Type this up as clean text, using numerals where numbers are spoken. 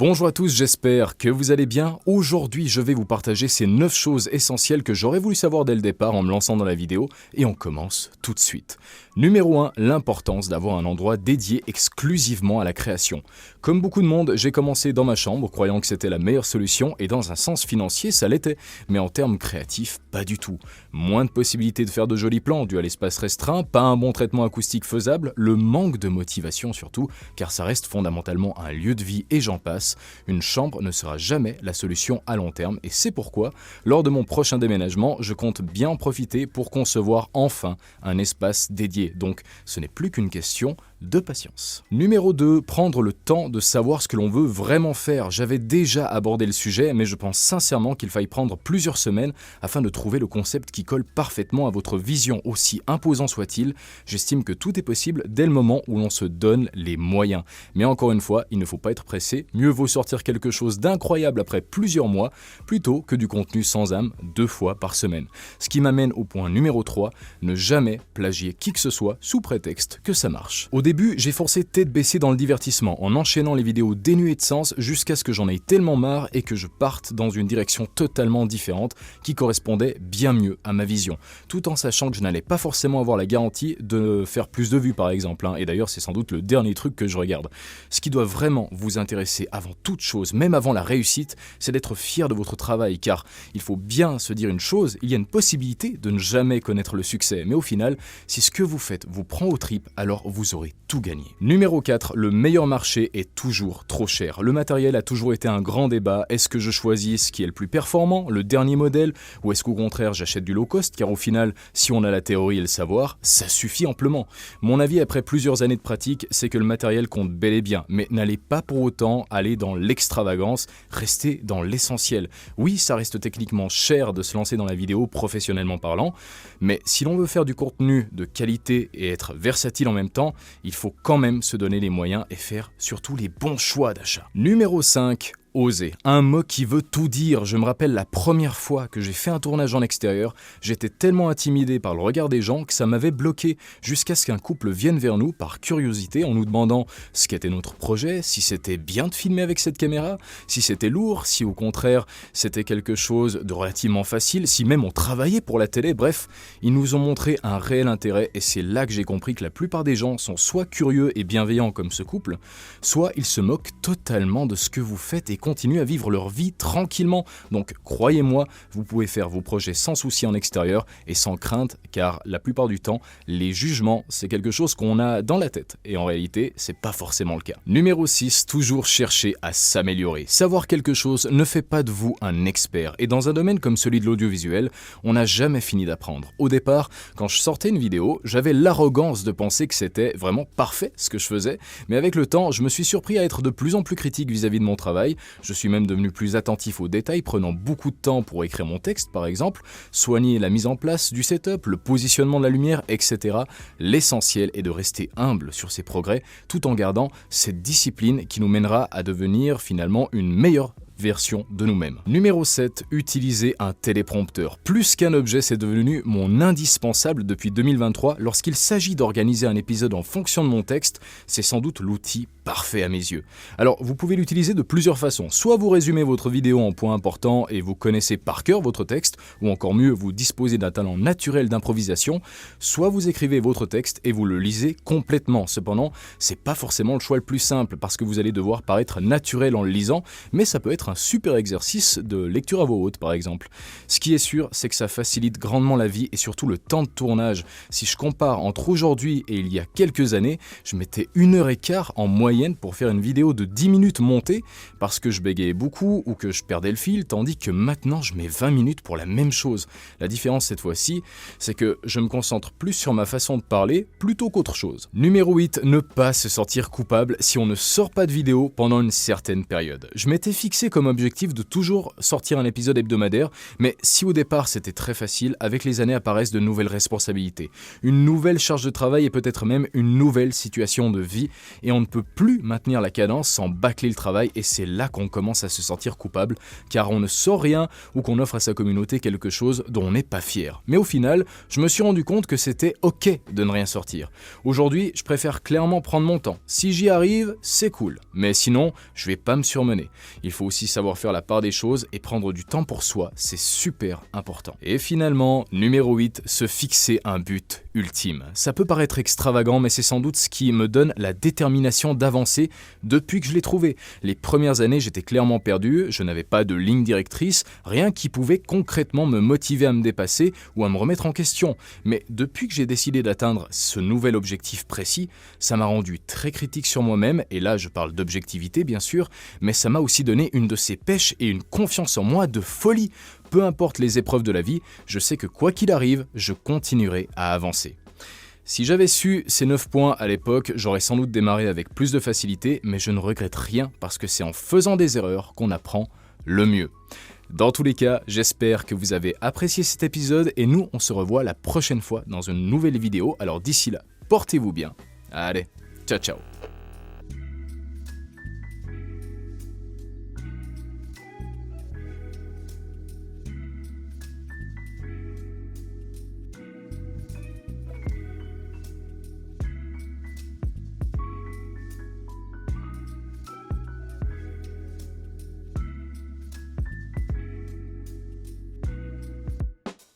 Bonjour à tous, j'espère que vous allez bien. Aujourd'hui, je vais vous partager ces 9 choses essentielles que j'aurais voulu savoir dès le départ en me lançant dans la vidéo et on commence tout de suite. Numéro 1, l'importance d'avoir un endroit dédié exclusivement à la création. Comme beaucoup de monde, j'ai commencé dans ma chambre croyant que c'était la meilleure solution et dans un sens financier, ça l'était. Mais en termes créatifs, pas du tout. Moins de possibilités de faire de jolis plans dû à l'espace restreint, pas un bon traitement acoustique faisable, le manque de motivation surtout, car ça reste fondamentalement un lieu de vie et j'en passe. Une chambre ne sera jamais la solution à long terme et c'est pourquoi, lors de mon prochain déménagement, je compte bien en profiter pour concevoir enfin un espace dédié. Donc ce n'est plus qu'une question de patience. Numéro 2, prendre le temps de savoir ce que l'on veut vraiment faire. J'avais déjà abordé le sujet, mais je pense sincèrement qu'il faille prendre plusieurs semaines afin de trouver le concept qui colle parfaitement à votre vision, aussi imposant soit-il. J'estime que tout est possible dès le moment où l'on se donne les moyens. Mais encore une fois, il ne faut pas être pressé. Mieux vaut sortir quelque chose d'incroyable après plusieurs mois, plutôt que du contenu sans âme 2 fois par semaine. Ce qui m'amène au point numéro 3, ne jamais plagier qui que ce soit sous prétexte que ça marche. Au début, j'ai forcé tête baissée dans le divertissement en enchaînant les vidéos dénuées de sens jusqu'à ce que j'en aie tellement marre et que je parte dans une direction totalement différente qui correspondait bien mieux à ma vision, tout en sachant que je n'allais pas forcément avoir la garantie de faire plus de vues par exemple, et d'ailleurs c'est sans doute le dernier truc que je regarde. Ce qui doit vraiment vous intéresser avant toute chose, même avant la réussite, c'est d'être fier de votre travail, car il faut bien se dire une chose, il y a une possibilité de ne jamais connaître le succès, mais au final, si ce que vous faites vous prend aux tripes, alors vous aurez tout gagné. Numéro 4, le meilleur marché est toujours trop cher. Le matériel a toujours été un grand débat. Est-ce que je choisis ce qui est le plus performant, le dernier modèle, ou est-ce qu'au contraire j'achète du low cost, car au final, si on a la théorie et le savoir, ça suffit amplement. Mon avis après plusieurs années de pratique, c'est que le matériel compte bel et bien, mais n'allez pas pour autant aller dans l'extravagance, restez dans l'essentiel. Oui, ça reste techniquement cher de se lancer dans la vidéo professionnellement parlant, mais si l'on veut faire du contenu de qualité et être versatile en même temps, il faut quand même se donner les moyens et faire surtout les bons choix d'achat. Numéro 5. Oser. Un mot qui veut tout dire. Je me rappelle la première fois que j'ai fait un tournage en extérieur, j'étais tellement intimidé par le regard des gens que ça m'avait bloqué jusqu'à ce qu'un couple vienne vers nous par curiosité en nous demandant ce qu'était notre projet, si c'était bien de filmer avec cette caméra, si c'était lourd, si au contraire c'était quelque chose de relativement facile, si même on travaillait pour la télé, bref, ils nous ont montré un réel intérêt et c'est là que j'ai compris que la plupart des gens sont soit curieux et bienveillants comme ce couple, soit ils se moquent totalement de ce que vous faites et continuent à vivre leur vie tranquillement. Donc croyez-moi, vous pouvez faire vos projets sans souci en extérieur et sans crainte, car la plupart du temps, les jugements, c'est quelque chose qu'on a dans la tête. Et en réalité, c'est pas forcément le cas. Numéro 6, toujours chercher à s'améliorer. Savoir quelque chose ne fait pas de vous un expert. Et dans un domaine comme celui de l'audiovisuel, on n'a jamais fini d'apprendre. Au départ, quand je sortais une vidéo, j'avais l'arrogance de penser que c'était vraiment parfait ce que je faisais. Mais avec le temps, je me suis surpris à être de plus en plus critique vis-à-vis de mon travail. Je suis même devenu plus attentif aux détails, prenant beaucoup de temps pour écrire mon texte par exemple, soigner la mise en place du setup, le positionnement de la lumière, etc. L'essentiel est de rester humble sur ses progrès, tout en gardant cette discipline qui nous mènera à devenir finalement une meilleure version de nous-mêmes. Numéro 7, utiliser un téléprompteur. Plus qu'un objet, c'est devenu mon indispensable depuis 2023. Lorsqu'il s'agit d'organiser un épisode en fonction de mon texte, c'est sans doute l'outil parfait à mes yeux. Alors, vous pouvez l'utiliser de plusieurs façons. Soit vous résumez votre vidéo en points importants et vous connaissez par cœur votre texte, ou encore mieux, vous disposez d'un talent naturel d'improvisation, soit vous écrivez votre texte et vous le lisez complètement. Cependant, c'est pas forcément le choix le plus simple parce que vous allez devoir paraître naturel en le lisant, mais ça peut être un super exercice de lecture à voix haute par exemple. Ce qui est sûr, c'est que ça facilite grandement la vie et surtout le temps de tournage. Si je compare entre aujourd'hui et il y a quelques années, je mettais 1h15 en moyenne pour faire une vidéo de 10 minutes montée parce que je bégayais beaucoup ou que je perdais le fil, tandis que maintenant je mets 20 minutes pour la même chose. La différence cette fois-ci, c'est que je me concentre plus sur ma façon de parler plutôt qu'autre chose. Numéro 8, ne pas se sentir coupable si on ne sort pas de vidéo pendant une certaine période. Je m'étais fixé comme objectif de toujours sortir un épisode hebdomadaire, mais si au départ c'était très facile, avec les années apparaissent de nouvelles responsabilités, une nouvelle charge de travail et peut-être même une nouvelle situation de vie, et on ne peut plus maintenir la cadence sans bâcler le travail et c'est là qu'on commence à se sentir coupable car on ne sort rien ou qu'on offre à sa communauté quelque chose dont on n'est pas fier. Mais au final, je me suis rendu compte que c'était ok de ne rien sortir. Aujourd'hui, je préfère clairement prendre mon temps. Si j'y arrive, c'est cool. Mais sinon, je vais pas me surmener. Il faut aussi savoir faire la part des choses et prendre du temps pour soi, c'est super important. Et finalement, numéro 8, se fixer un but ultime. Ça peut paraître extravagant, mais c'est sans doute ce qui me donne la détermination d'avancer depuis que je l'ai trouvé. Les premières années, j'étais clairement perdu, je n'avais pas de ligne directrice, rien qui pouvait concrètement me motiver à me dépasser ou à me remettre en question. Mais depuis que j'ai décidé d'atteindre ce nouvel objectif précis, ça m'a rendu très critique sur moi-même, et là je parle d'objectivité bien sûr, mais ça m'a aussi donné une de ces pêches et une confiance en moi de folie. Peu importe les épreuves de la vie, je sais que quoi qu'il arrive, je continuerai à avancer. Si j'avais su ces 9 points à l'époque, j'aurais sans doute démarré avec plus de facilité, mais je ne regrette rien parce que c'est en faisant des erreurs qu'on apprend le mieux. Dans tous les cas, j'espère que vous avez apprécié cet épisode et nous, on se revoit la prochaine fois dans une nouvelle vidéo. Alors d'ici là, portez-vous bien. Allez, ciao ciao.